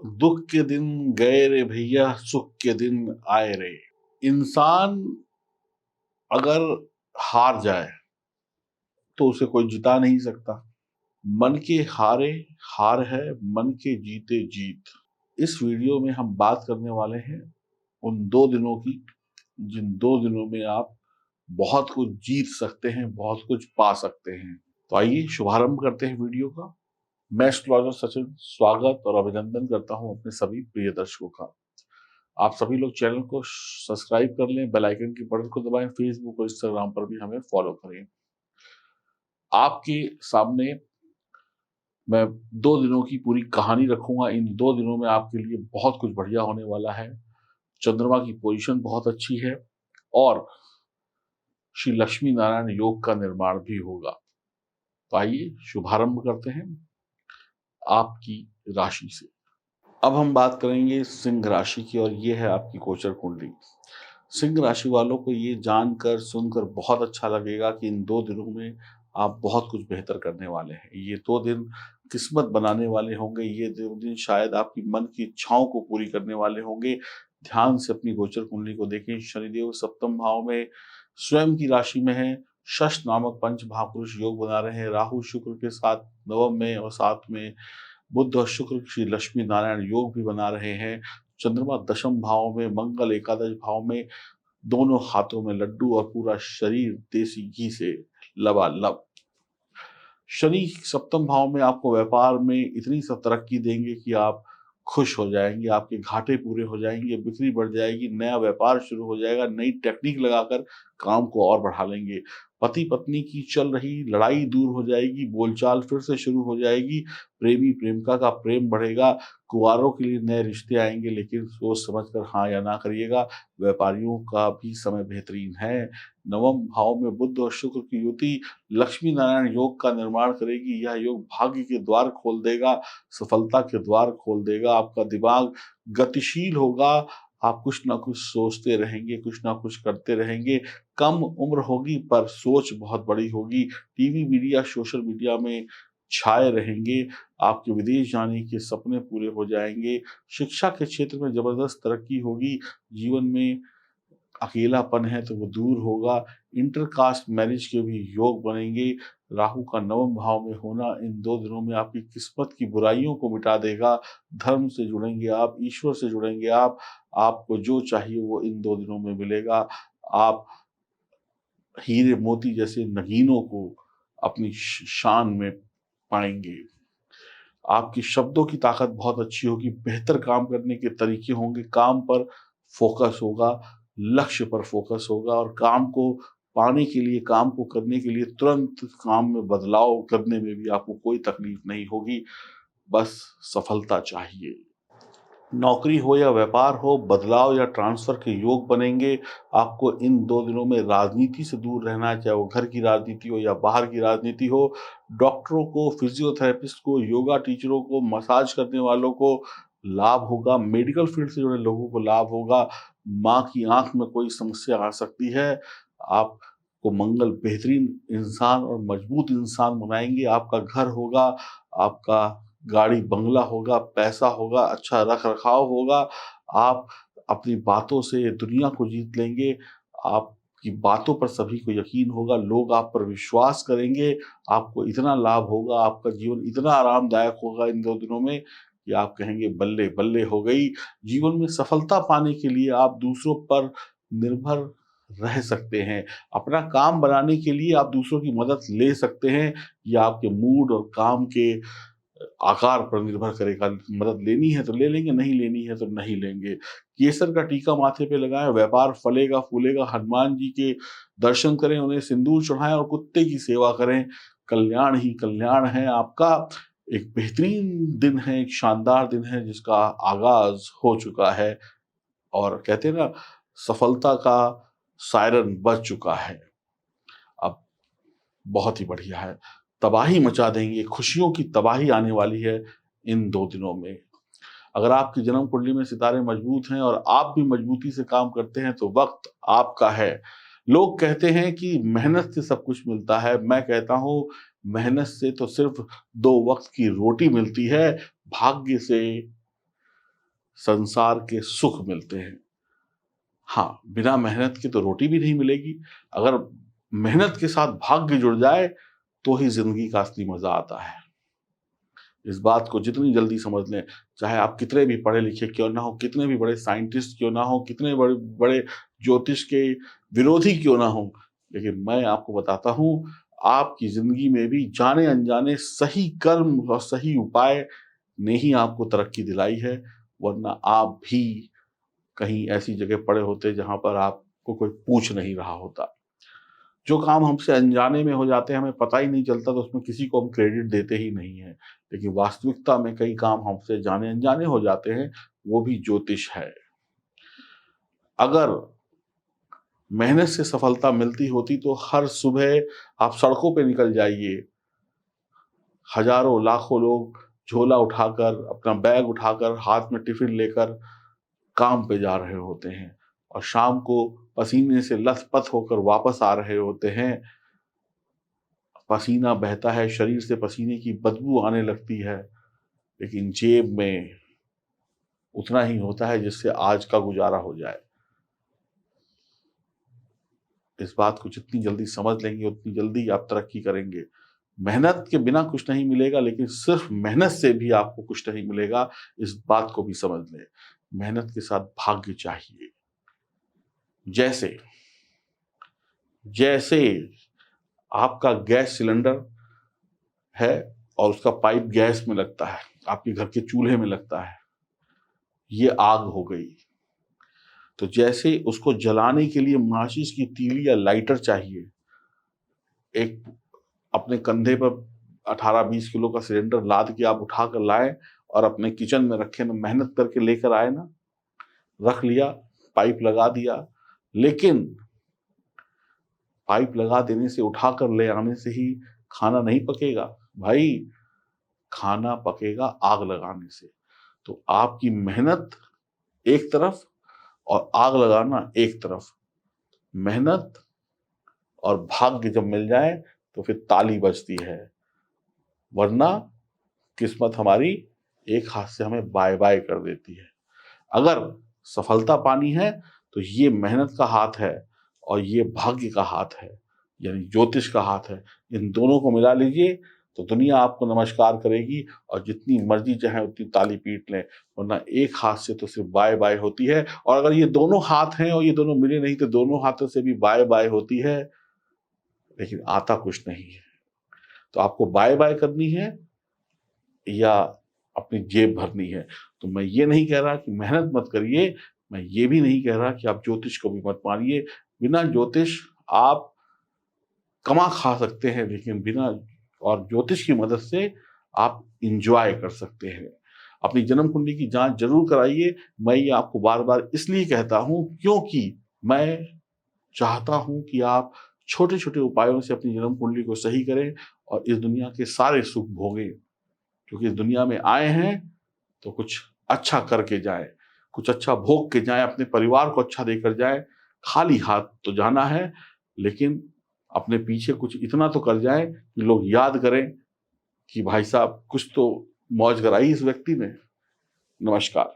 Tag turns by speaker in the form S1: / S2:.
S1: दुख के दिन गए रे भैया, सुख के दिन आए रे। इंसान अगर हार जाए तो उसे कोई जिता नहीं सकता। मन के हारे हार है, मन के जीते जीत। इस वीडियो में हम बात करने वाले हैं उन 2 दिनों की, जिन 2 दिनों में आप बहुत कुछ जीत सकते हैं, बहुत कुछ पा सकते हैं। तो आइए शुभारंभ करते हैं वीडियो का। मैं एस्ट्रोलॉजर सचिन स्वागत और अभिनंदन करता हूं अपने सभी प्रिय दर्शकों का। आप सभी लोग चैनल को सब्सक्राइब कर लें, बेल आइकन की बटन को दबाएं, फेसबुक और इंस्टाग्राम पर भी हमें फॉलो करें। आपके सामने मैं 2 दिनों की पूरी कहानी रखूंगा। इन 2 दिनों में आपके लिए बहुत कुछ बढ़िया होने वाला है। चंद्रमा की पोजीशन बहुत अच्छी है और श्री लक्ष्मी नारायण योग का निर्माण भी होगा। तो आइए शुभारंभ करते हैं आपकी राशि से। अब हम बात करेंगे सिंह राशि की और ये है आपकी गोचर कुंडली। सिंह राशि वालों को ये जानकर सुनकर बहुत अच्छा लगेगा कि इन 2 दिनों में आप बहुत कुछ बेहतर करने वाले हैं। ये 2 दिन किस्मत बनाने वाले होंगे। ये 2 दिन शायद आपकी मन की इच्छाओं को पूरी करने वाले होंगे। ध्यान से अपनी गोचर कुंडली को देखें। शनिदेव सप्तम भाव में स्वयं की राशि में है। शश नामक पंच महापुरुष योग बना रहे हैं। राहु शुक्र के साथ नवम में और 7 में बुध और शुक्र श्री लक्ष्मी नारायण योग भी बना रहे हैं। चंद्रमा दशम भाव में, मंगल एकादश भाव में, दोनों हाथों में लड्डू और पूरा शरीर देसी घी से लबालब। शनि सप्तम भाव में आपको व्यापार में इतनी सब तरक्की देंगे कि आप खुश हो जाएंगे, आपके घाटे पूरे हो जाएंगे, बिक्री बढ़ जाएगी, नया व्यापार शुरू हो जाएगा, नई टेक्निक लगाकर काम को और बढ़ा लेंगे। पति पत्नी की चल रही लड़ाई दूर हो जाएगी, बोलचाल फिर से शुरू हो जाएगी, प्रेमी प्रेमिका का प्रेम बढ़ेगा, कुंवारों के लिए नए रिश्ते आएंगे, लेकिन सोच समझकर हाँ या ना करिएगा। व्यापारियों का भी समय बेहतरीन है। नवम भाव में बुध और शुक्र की युति लक्ष्मी नारायण योग का निर्माण करेगी। यह योग भाग्य के द्वार खोल देगा, सफलता के द्वार खोल देगा। आपका दिमाग गतिशील होगा। आप कुछ ना कुछ सोचते रहेंगे, कुछ ना कुछ करते रहेंगे। कम उम्र होगी पर सोच बहुत बड़ी होगी। टीवी मीडिया सोशल मीडिया में छाए रहेंगे। आपके विदेश जाने के सपने पूरे हो जाएंगे। शिक्षा के क्षेत्र में जबरदस्त तरक्की होगी। जीवन में अकेलापन है तो वो दूर होगा। इंटरकास्ट मैरिज के भी योग बनेंगे। राहु का नवम भाव में होना इन 2 दिनों में आपकी किस्मत की बुराइयों को मिटा देगा। धर्म से जुड़ेंगे आप, ईश्वर से जुड़ेंगे आप। आपको जो चाहिए वो इन 2 दिनों में मिलेगा। आप हीरे मोती जैसे नगीनों को अपनी शान में पाएंगे। आपकी शब्दों की ताकत बहुत अच्छी होगी। बेहतर काम करने के तरीके होंगे। काम पर फोकस होगा, लक्ष्य पर फोकस होगा और काम को पाने के लिए, काम को करने के लिए तुरंत काम में बदलाव करने में भी आपको कोई तकलीफ नहीं होगी। बस सफलता चाहिए। नौकरी हो या व्यापार हो, बदलाव या ट्रांसफर के योग बनेंगे। आपको इन 2 दिनों में राजनीति से दूर रहना है, चाहे वो घर की राजनीति हो या बाहर की राजनीति हो। डॉक्टरों को, फिजियोथेरेपिस्ट को, योगा टीचरों को, मसाज करने वालों को लाभ होगा। मेडिकल फील्ड से जुड़े लोगों को लाभ होगा। माँ की आंख में कोई समस्या आ सकती है। आपको मंगल बेहतरीन इंसान और मजबूत इंसान बनाएंगे। आपका घर होगा, आपका गाड़ी बंगला होगा, पैसा होगा, अच्छा रख रखाव होगा। आप अपनी बातों से दुनिया को जीत लेंगे। आपकी बातों पर सभी को यकीन होगा, लोग आप पर विश्वास करेंगे। आपको इतना लाभ होगा, आपका जीवन इतना आरामदायक होगा इन 2 दिनों में कि आप कहेंगे बल्ले बल्ले हो गई। जीवन में सफलता पाने के लिए आप दूसरों पर निर्भर रह सकते हैं। अपना काम बनाने के लिए आप दूसरों की मदद ले सकते हैं। या आपके मूड और काम के आकार पर निर्भर करेगा। मदद लेनी है तो ले लेंगे, नहीं लेनी है तो नहीं लेंगे। केसर का टीका माथे पे लगाएं, व्यापार फलेगा फूलेगा। हनुमान जी के दर्शन करें, उन्हें सिंदूर चढ़ाएं और कुत्ते की सेवा करें। कल्याण ही कल्याण है आपका। एक बेहतरीन दिन है, एक शानदार दिन है जिसका आगाज हो चुका है और कहते हैं ना, सफलता का सायरन बज चुका है। अब बहुत ही बढ़िया है। तबाही मचा देंगे, खुशियों की तबाही आने वाली है इन 2 दिनों में। अगर आपकी जन्म कुंडली में सितारे मजबूत हैं और आप भी मजबूती से काम करते हैं तो वक्त आपका है। लोग कहते हैं कि मेहनत से सब कुछ मिलता है। मैं कहता हूं मेहनत से तो सिर्फ 2 वक्त की रोटी मिलती है। भाग्य से संसार के सुख मिलते हैं। हाँ, बिना मेहनत के तो रोटी भी नहीं मिलेगी। अगर मेहनत के साथ भाग्य जुड़ जाए तो ही जिंदगी का असली मजा आता है। इस बात को जितनी जल्दी समझ लें, चाहे आप कितने भी पढ़े लिखे क्यों ना हो, कितने भी बड़े साइंटिस्ट क्यों ना हो, कितने बड़े बड़े ज्योतिष के विरोधी क्यों ना हो, लेकिन मैं आपको बताता हूं, आपकी जिंदगी में भी जाने अनजाने सही कर्म और सही उपाय ने ही आपको तरक्की दिलाई है। वरना आप भी कहीं ऐसी जगह पड़े होते जहां पर आपको कोई पूछ नहीं रहा होता। जो काम हमसे अनजाने में हो जाते हैं, हमें पता ही नहीं चलता, तो उसमें किसी को हम क्रेडिट देते ही नहीं है। लेकिन वास्तविकता में कई काम हमसे जाने अनजाने हो जाते हैं, वो भी ज्योतिष है। अगर मेहनत से सफलता मिलती होती तो हर सुबह आप सड़कों पे निकल जाइए, हजारों लाखों लोग झोला उठाकर, अपना बैग उठाकर, हाथ में टिफिन लेकर काम पे जा रहे होते हैं और शाम को पसीने से लथपथ होकर वापस आ रहे होते हैं। पसीना बहता है, शरीर से पसीने की बदबू आने लगती है, लेकिन जेब में उतना ही होता है जिससे आज का गुजारा हो जाए। इस बात को जितनी जल्दी समझ लेंगे उतनी जल्दी आप तरक्की करेंगे। मेहनत के बिना कुछ नहीं मिलेगा, लेकिन सिर्फ मेहनत से भी आपको कुछ नहीं मिलेगा, इस बात को भी समझ लें। मेहनत के साथ भाग्य चाहिए। जैसे जैसे आपका गैस सिलेंडर है और उसका पाइप गैस में लगता है, आपके घर के चूल्हे में लगता है, ये आग हो गई। तो जैसे उसको जलाने के लिए माचिस की तीली या लाइटर चाहिए, एक अपने कंधे पर 18-20 किलो का सिलेंडर लाद के आप उठा कर लाए और अपने किचन में रखे ना, मेहनत करके लेकर आए ना, रख लिया, पाइप लगा दिया। लेकिन पाइप लगा देने से, उठा कर ले आने से ही खाना नहीं पकेगा भाई, खाना पकेगा आग लगाने से। तो आपकी मेहनत एक तरफ और आग लगाना एक तरफ। मेहनत और भाग्य जब मिल जाए तो फिर ताली बजती है, वरना किस्मत हमारी एक हाथ से हमें बाय बाय कर देती है। अगर सफलता पानी है तो ये मेहनत का हाथ है और ये भाग्य का हाथ है, यानी ज्योतिष का हाथ है। इन दोनों को मिला लीजिए तो दुनिया आपको नमस्कार करेगी और जितनी मर्जी चाहे उतनी ताली पीट लें, वरना एक हाथ से तो सिर्फ बाय बाय होती है। और अगर ये दोनों हाथ हैं और ये दोनों मिले नहीं तो दोनों हाथों से भी बाय बाय होती है, लेकिन आता कुछ नहीं है। तो आपको बाय बाय करनी है या अपनी जेब भरनी है। तो मैं ये नहीं कह रहा कि मेहनत मत करिए, मैं ये भी नहीं कह रहा कि आप ज्योतिष को भी मत मानिए। बिना ज्योतिष आप कमा खा सकते हैं, लेकिन बिना और ज्योतिष की मदद से आप इंजॉय कर सकते हैं। अपनी जन्म कुंडली की जांच जरूर कराइए। मैं ये आपको बार बार इसलिए कहता हूं क्योंकि मैं चाहता हूं कि आप छोटे छोटे उपायों से अपनी जन्म कुंडली को सही करें और इस दुनिया के सारे सुख भोगें। क्योंकि इस दुनिया में आए हैं तो कुछ अच्छा करके जाए, कुछ अच्छा भोग के जाए, अपने परिवार को अच्छा देकर जाए। खाली हाथ तो जाना है, लेकिन अपने पीछे कुछ इतना तो कर जाए कि लोग याद करें कि भाई साहब कुछ तो मौज कराई इस व्यक्ति ने। नमस्कार।